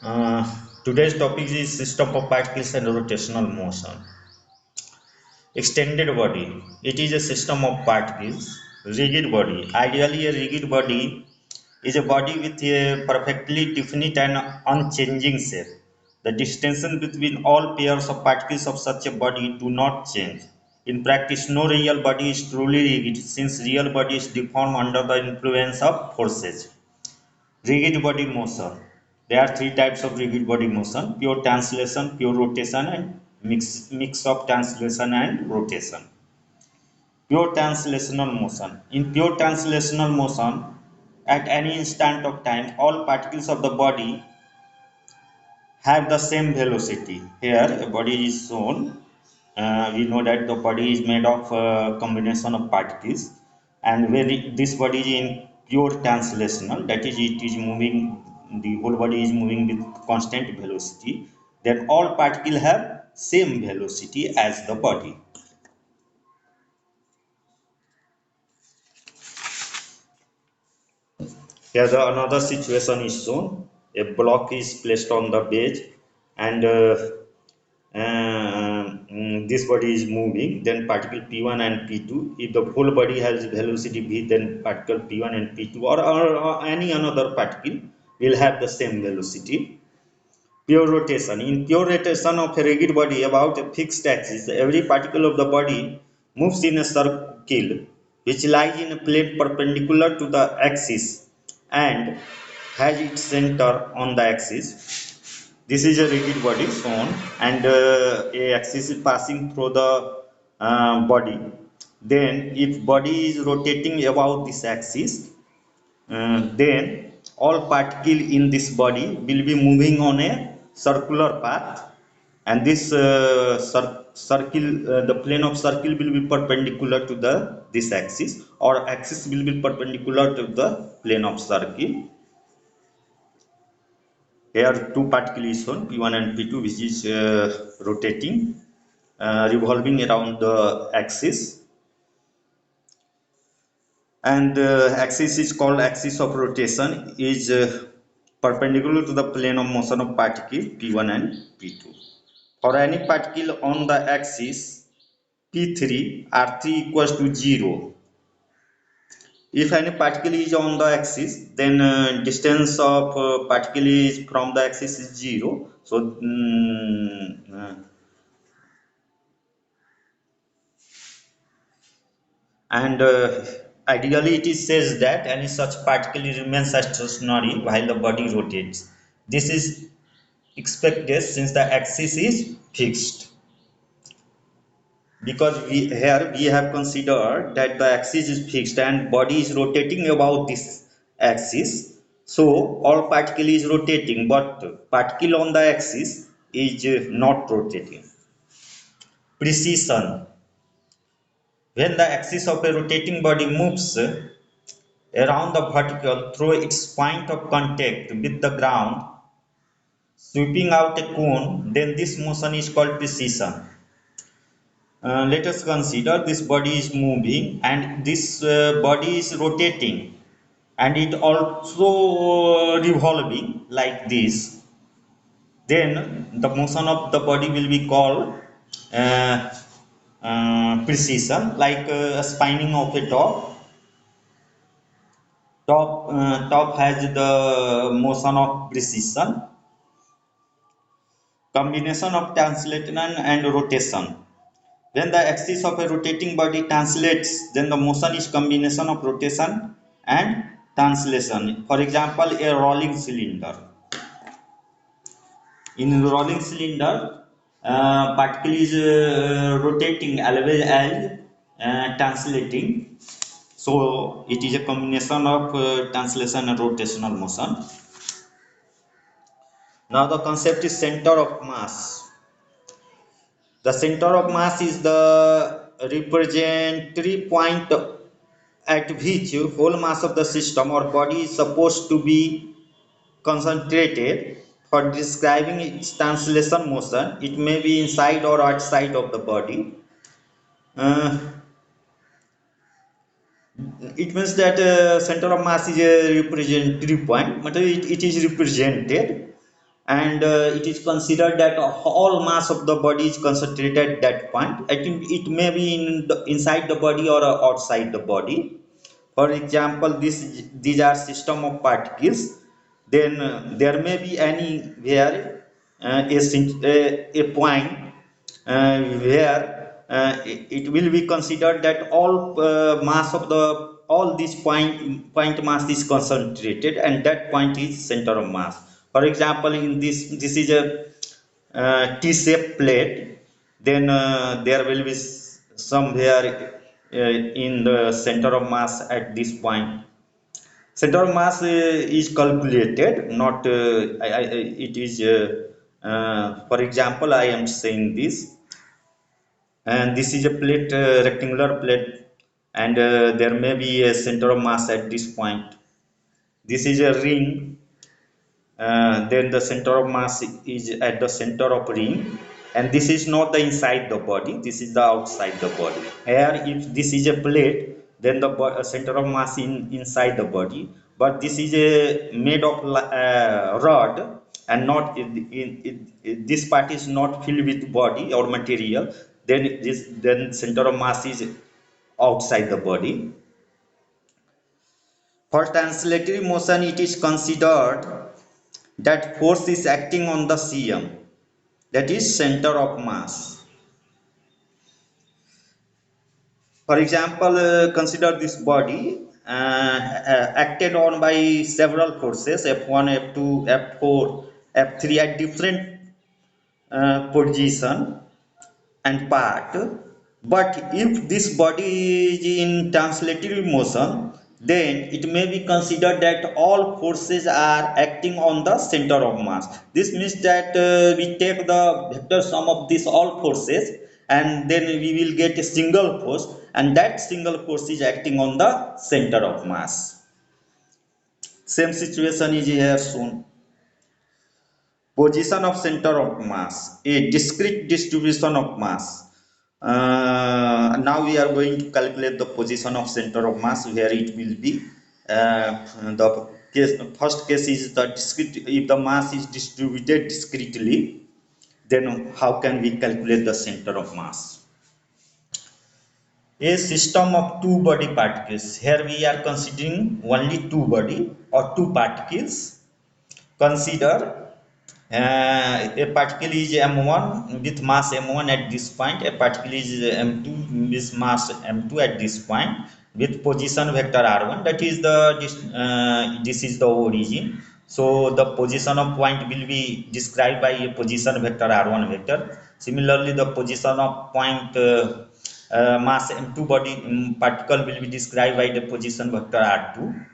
Uh, Today's topic is system of particles and rotational motion. Extended body. It is a system of particles. Rigid body. Ideally, a rigid body is a body with a perfectly definite and unchanging shape. The distance between all pairs of particles of such a body do not change. In practice, no real body is truly rigid since real body is deformed under the influence of forces. Rigid body motion. There are three types of rigid body motion: pure translation, pure rotation, and mix of translation and rotation. Pure translational motion. In pure translational motion, at any instant of time, all particles of the body have the same velocity. Here, a body is shown. We know that the body is made of a combination of particles, and when this body is in pure translational, that is, it is moving, the whole body is moving with constant velocity, then all particles have same velocity as the body. Here, another situation is shown. A block is placed on the base, and this body is moving, then particle P1 and P2. If the whole body has velocity V, then particle P1 and P2 or any another particle will have the same velocity. Pure rotation. In pure rotation of a rigid body about a fixed axis, every particle of the body moves in a circle which lies in a plane perpendicular to the axis and has its center on the axis. This is a rigid body shown, and a axis is passing through the body. Then if body is rotating about this axis, then all particle in this body will be moving on a circular path, and this circle, the plane of circle will be perpendicular to the this axis, or axis will be perpendicular to the plane of circle. Here two particles is shown, P1 and P2, which is rotating, revolving around the axis, and axis is called axis of rotation, is perpendicular to the plane of motion of particle P1 and P2. For any particle on the axis P3, R3 equals to 0. If any particle is on the axis, then distance of particle is from the axis is 0. So and ideally it is says that any such particle remains stationary while the body rotates. This is expected since the axis is fixed, because we have considered that the axis is fixed and body is rotating about this axis, so all particle is rotating, but particle on the axis is not rotating. Precision. When the axis of a rotating body moves around the vertical through its point of contact with the ground, sweeping out a cone, then this motion is called precision. Let us consider this body is moving and this body is rotating, and it also revolving like this. Then the motion of the body will be called uh, precision, like spinning of a top. Top has the motion of precision. Combination of translation and rotation. When the axis of a rotating body translates, then the motion is combination of rotation and translation. For example, a rolling cylinder. In rolling cylinder, particle is rotating as well as translating. So it is a combination of translation and rotational motion. Now the concept is center of mass. The center of mass is the representative point at which whole mass of the system or body is supposed to be concentrated. For describing its translation motion, it may be inside or outside of the body. Uh, it means that center of mass is a representative point, but it is represented. and it is considered that all mass of the body is concentrated at that point. I think it may be inside the body or outside the body. For example, these are system of particles. Then there may be anywhere a point where it will be considered that all mass of the all this point mass is concentrated, and that point is center of mass. For example, in this is a T-shaped plate. Then there will be somewhere in the center of mass at this point. Center of mass is calculated, not it is. For example, I am saying this, and this is a plate, rectangular plate, and there may be a center of mass at this point. This is a ring. Then the center of mass is at the center of ring, and this is not the inside the body, this is the outside the body. Here, if this is a plate, then the center of mass inside the body, but this is a made of rod, and not this part is not filled with body or material, then then center of mass is outside the body. For translatory motion, it is considered that force is acting on the CM, that is center of mass. For example, consider this body acted on by several forces F1, F2, F4, F3 at different position and part. But if this body is in translatory motion, then it may be considered that all forces are acting on the center of mass. This means that we take the vector sum of these all forces, and then we will get a single force, and that single force is acting on the center of mass. Same situation is here shown. Position of center of mass, a discrete distribution of mass. Now we are going to calculate the position of center of mass, where it will be the first case is the discrete. If the mass is distributed discretely, then how can we calculate the center of mass? A system of two body particles. Here we are considering only two body or two particles. Consider a particle is m1 with mass m1 at this point, a particle is m2 with mass m2 at this point, with position vector r1, that is the this is the origin. So the position of point will be described by a position vector r1 vector. Similarly, the position of point mass m2 body particle will be described by the position vector r2.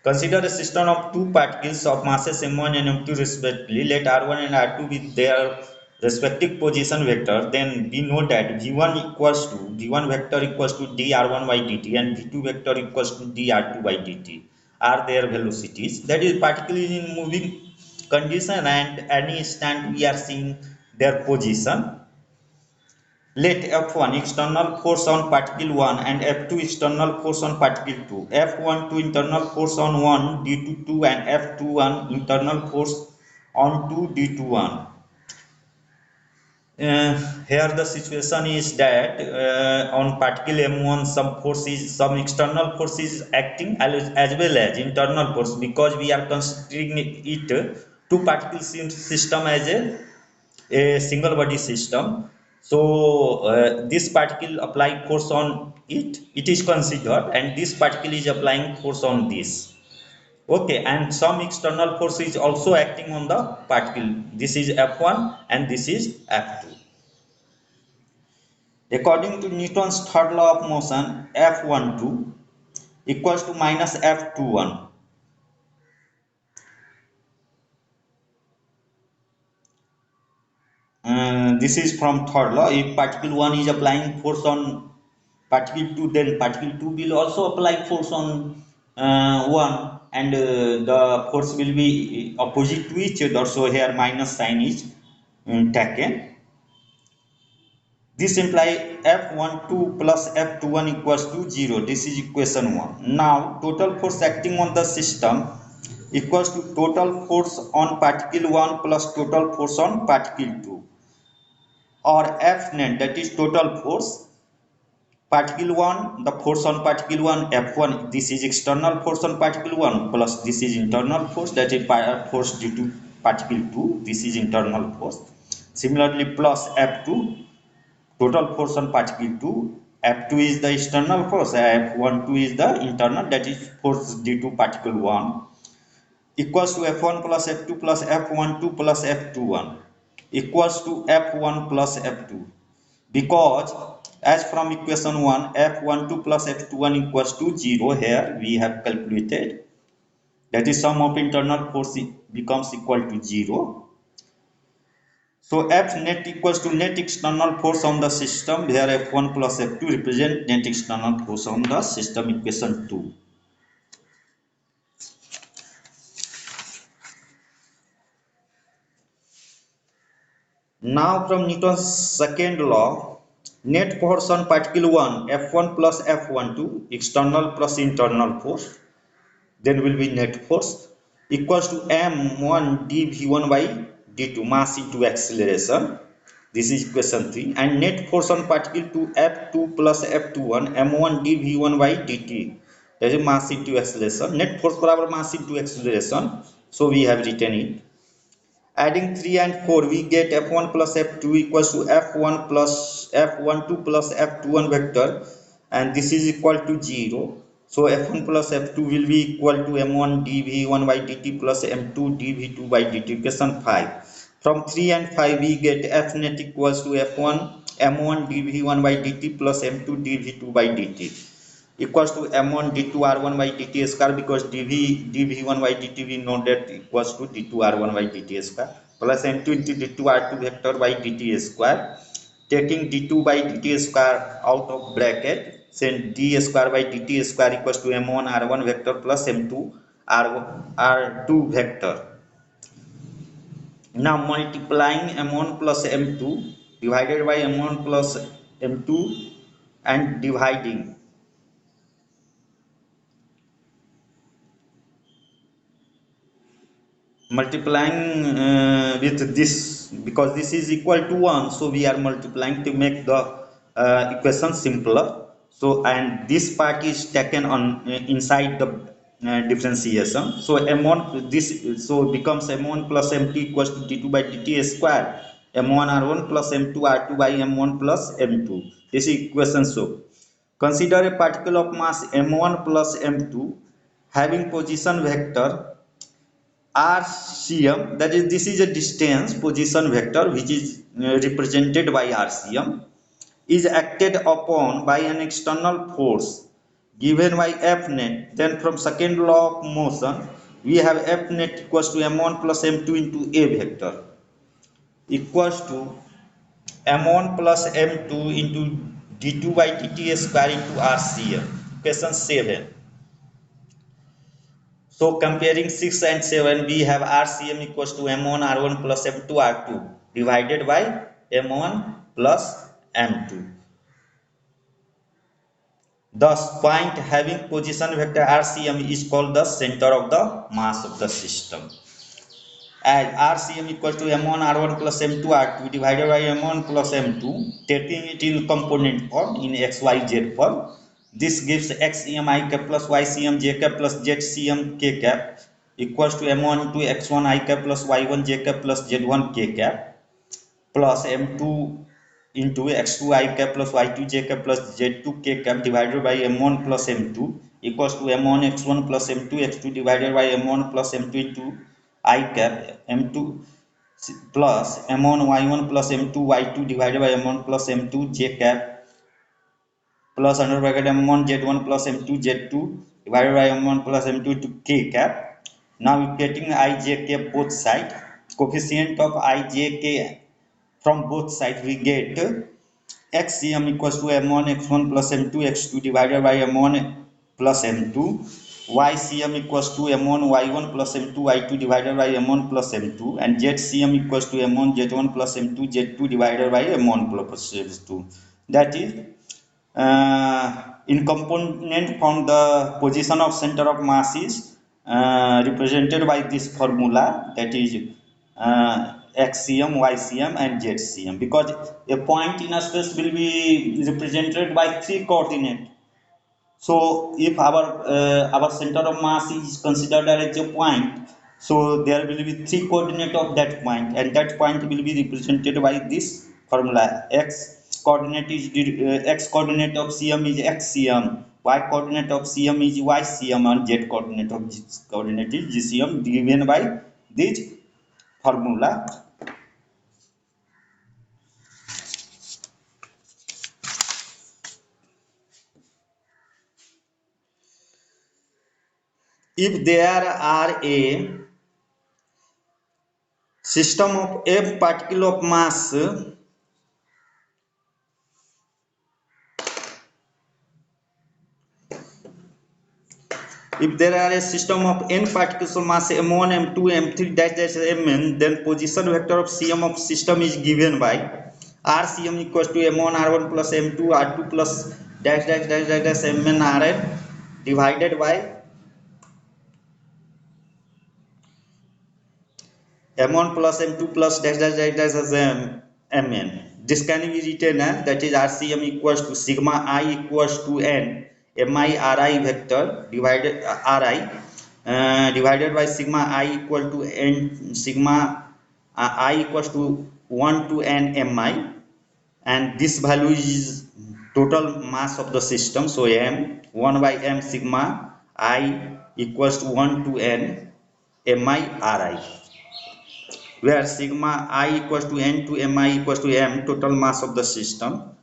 Consider a system of two particles of masses m1 and m2 respectively. Let r1 and r2 with their respective position vector. Then we know that v1 equals to v1 vector equals to dr1 by dt, and v2 vector equals to dr2 by dt are their velocities. That is, particle is in moving condition, and any instant we are seeing their position. Let F1 external force on particle 1 and F2 external force on particle 2. F1 2 internal force on 1 due to 2, and F2 1 internal force on 2 due to 1. Here the situation is that on particle M1 some external force is acting as well as internal force, because we are considering it two particle system as a single body system. So this particle applying force on it is considered, and this particle is applying force on this. Okay, and some external force is also acting on the particle. This is F1 and this is F2. According to Newton's third law of motion, F12 equals to minus F21. This is from third law. If particle 1 is applying force on particle 2, then particle 2 will also apply force on 1, and the force will be opposite to each other. So here minus sign is taken. This implies F12 plus F21 equals to 0. This is equation 1. Now total force acting on the system equals to total force on particle 1 plus total force on particle 2, or F net, that is total force particle 1, the force on particle 1 F1, this is external force on particle 1 plus this is internal force, that is force due to particle 2, this is internal force. Similarly plus F2, total force on particle 2, F2 is the external force, F12 is the internal, that is force due to particle 1, equals to F1 plus F2 plus F12 plus F21 equals to F1 plus F2, because as from equation 1 F12 plus F21 equals to 0, here we have calculated, that is sum of internal force becomes equal to 0. So F net equals to net external force on the system, where F1 plus F2 represent net external force on the system, equation 2. Now from Newton's second law, net force on particle 1 F1 plus F12 external plus internal force, then will be net force, equals to m1 dv1 by d2, mass into acceleration. This is equation 3. And net force on particle 2 F2 plus F21 m1 dv1 by dt, that is mass into acceleration. Net force barabar mass into acceleration, so we have written it. Adding 3 and 4, we get F1 plus F2 equals to F1 plus F12 plus F21 vector, and this is equal to 0. So F1 plus F2 will be equal to M1 dV1 by dt plus M2 dV2 by dt, equation 5. From 3 and 5, we get F net equals to F1 M1 dV1 by dt plus M2 dV2 by dt, equals to m1 d2 r1 by dt square, because dv1 by dt we know that equals to d2 r1 by dt square, plus m2 into d2 r2 vector by dt square. Taking d2 by dt square out of bracket, then d square by dt square equals to m1 r1 vector plus m2 r2 vector. Now multiplying m1 plus m2 divided by m1 plus m2 and dividing, multiplying with this, because this is equal to 1, so we are multiplying to make the equation simpler. So and this part is taken on inside the differentiation, so m1 this, so becomes m1 plus m2 equals to d2 by dt square, m1 r1 plus m2 r2 by m1 plus m2. This is equation. So consider a particle of mass m1 plus m2 having position vector RCM, that is, this is a distance position vector which is represented by RCM, is acted upon by an external force given by F net. Then from second law of motion, we have F net equals to m1 plus m2 into A vector, equals to m1 plus m2 into d2 by dt square into RCM. Question 7. So comparing 6 and 7, we have RCM equals to M1 R1 plus M2 R2 divided by M1 plus M2. Thus, point having position vector RCM is called the center of the mass of the system. As RCM equals to M1 R1 plus M2 R2 divided by M1 plus M2, taking it in component form in XYZ form, this gives XCM I cap plus YCM J cap plus ZCM K cap equals to M1 into X1 I cap plus Y1 J cap plus Z1 K cap plus M2 into X2 I cap plus Y2 J cap plus Z2 K cap divided by M1 plus M2 equals to M1 X1 plus M2 X2 divided by M1 plus M2 into I cap M2 plus M1 Y1 plus M2 Y2 divided by M1 plus M2 J cap plus under bracket M1 Z1 plus M2 Z2 divided by M1 plus M2 to K cap. Now getting I J K both sides, coefficient of I J K from both sides we get XCM equals to M1 X1 plus M2 X2 divided by M1 plus M2. YCM equals to M1 Y1 plus M2 Y2 divided by M1 plus M2, and ZCM equals to M1 Z1 plus M2 Z2 divided by M1 plus M2. That is in component from the position of center of mass is represented by this formula, that is xcm, ycm and zcm, because a point in a space will be represented by three coordinates. So if our center of mass is considered as a point, so there will be three coordinate of that point, and that point will be represented by this formula. X coordinate of cm is xcm, y coordinate of cm is ycm, and z coordinate of coordinate is gcm, given by this formula. If there are a system of f particle of mass, if there are a system of n particles of mass m1, m2, m3 dash dash mn, then position vector of cm of system is given by rcm equals to m1 r1 plus m2 r2 plus dash dash dash dash dash mn rn divided by m1 plus m2 plus dash dash dash dash mn. This can be written as, that is rcm equals to sigma I equals to n mi ri vector divided ri divided by sigma I equal to n sigma I equals to 1 to n mi, and this value is total mass of the system. So m 1 by m sigma I equals to 1 to n mi ri, where sigma I equals to n to mi equals to m, total mass of the system.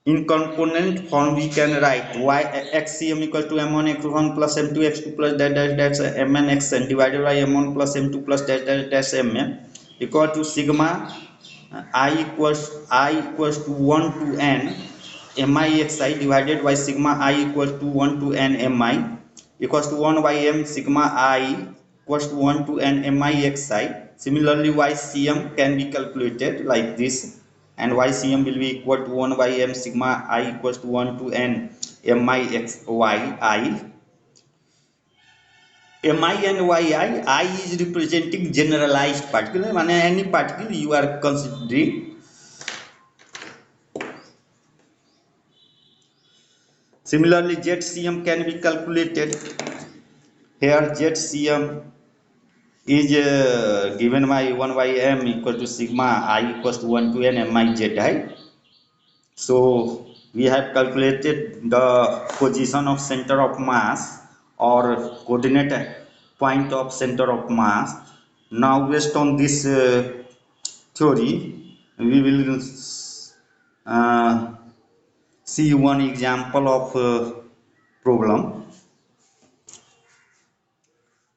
In component form, we can write y xcm equal to m1 x1 plus m2 x2 plus dash dash dash mn xn divided by m1 plus m2 plus dash dash dash mn equal to sigma I equals to 1 to n mixi divided by sigma I equals to 1 to n mi equals to 1 by m sigma I equals to 1 to n mixi. Similarly, ycm can be calculated like this, and ycm will be equal to 1 by m sigma I equals to 1 to n mixyi. mi and yi, I is representing generalized particle, mean any particle you are considering. Similarly, zcm can be calculated. Here zcm is given by 1 by m equal to sigma I equals to 1 to n mizi. So we have calculated the position of center of mass or coordinate point of center of mass. Now based on this theory, we will uh, see one example of problem.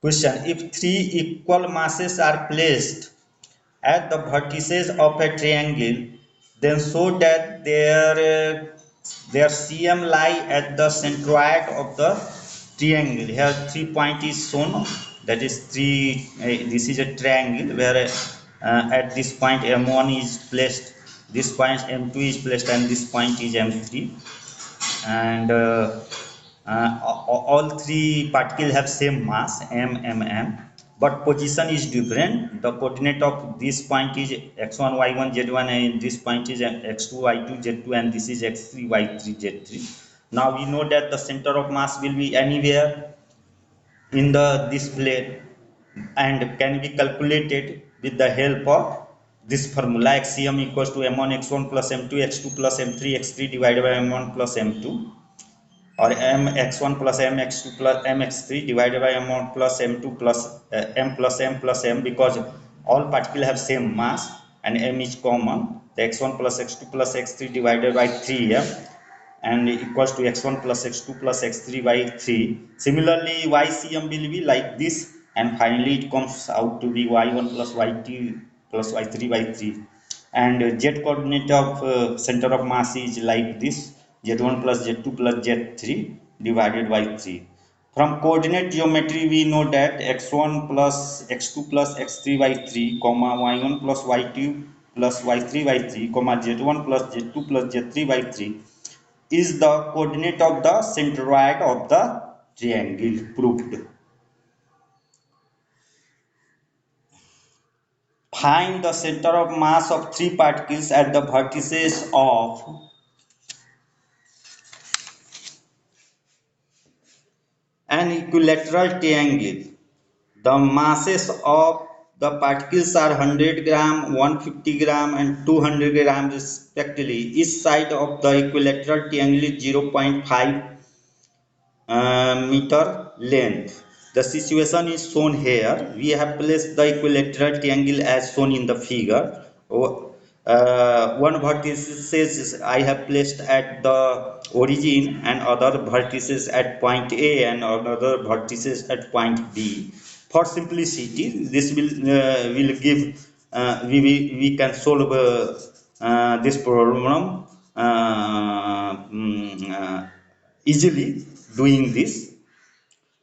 Question: if three equal masses are placed at the vertices of a triangle, then show that their CM lie at the centroid of the triangle. Here 3 point is shown, that is this is a triangle where at this point m1 is placed, this point m2 is placed, and this point is m3, and all three particles have same mass m m m, but position is different. The coordinate of this point is x1 y1 z1, and this point is x2 y2 z2, and this is x3 y3 z3. Now we know that the center of mass will be anywhere in the this plane, and can be calculated with the help of this formula. Xcm equals to m1 x1 plus m2 x2 plus m3 x3 divided by m1 plus m2, or mx1 plus mx2 plus mx3 divided by m1 plus m2 plus m plus m plus m, because all particles have same mass and m is common. The x1 plus x2 plus x3 divided by 3m and equals to x1 plus x2 plus x3 by 3. Similarly, ycm will be like this, and finally it comes out to be y1 plus y2 plus y3 by 3. And z coordinate of center of mass is like this, z1 plus z2 plus z3 divided by 3. From coordinate geometry, we know that x1 plus x2 plus x3 by 3 comma y1 plus y2 plus y3 by 3 comma z1 plus z2 plus z3 by 3 is the coordinate of the centroid of the triangle proved. Find the center of mass of three particles at the vertices of an equilateral triangle. The masses of the particles are 100 gram, 150 gram and 200 gram respectively. Each side of the equilateral triangle is 0.5 meter length. The situation is shown here. We have placed the equilateral triangle as shown in the figure. One vertices I have placed at the origin and other vertices at point A and another vertices at point B. For simplicity, this will give we can solve this problem easily doing this.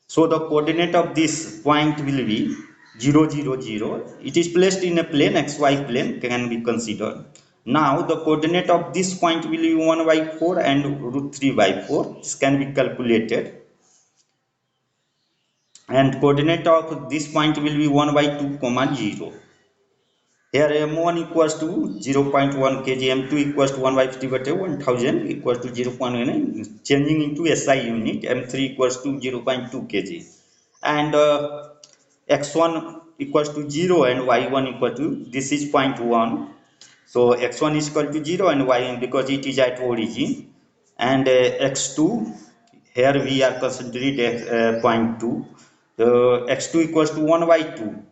So the coordinate of this point will be 0, 0, 0. It is placed in a plane, xy plane can be considered. Now the coordinate of this point will be 1 by 4 and root 3 by 4. This can be calculated. And coordinate of this point will be 1 by 2 comma 0. Here m1 equals to 0.1 kg, m2 equals to 1 by 50 by 1000 equals to 0.1, changing into SI unit, m3 equals to 0.2 kg. And x1 equals to 0 and y1 equal to, this is 0.1. So x1 is equal to 0 and y1 because it is at origin. And x2, here we are considering 0.2. X2 equals to 1 by 2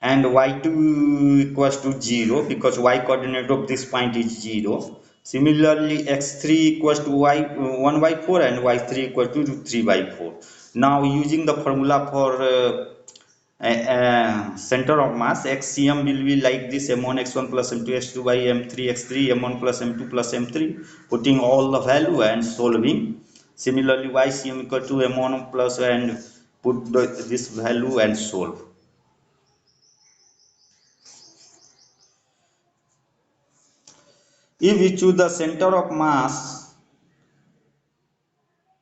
and y2 equals to 0 because y coordinate of this point is 0. Similarly, x3 equals to y 1 by 4 and y3 equals to 3 by 4. Now using the formula for center of mass, xcm will be like this: m1 x1 plus m2 x2 by m3 x3 m1 plus m2 plus m3, putting all the value and solving. Similarly, ycm equal to m1 plus and put this value and solve. If we choose the center of mass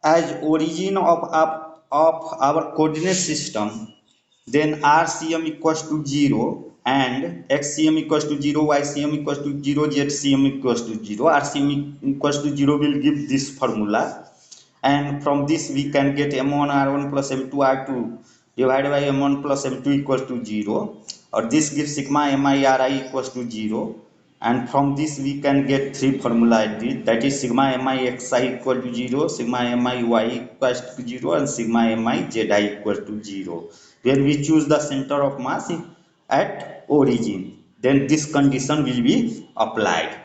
as origin of our coordinate system, then RCM equals to 0 and XCM equals to 0, YCM equals to 0, ZCM equals to 0. RCM equals to 0 will give this formula, and from this we can get m1 r1 plus m2 r2 divided by m1 plus m2 equals to 0, or this gives sigma mi ri equals to 0. And from this we can get three formula, that is sigma mi xi equal to 0, sigma mi y equals to 0 and sigma mi zi equal to 0. When we choose the center of mass at origin, then this condition will be applied.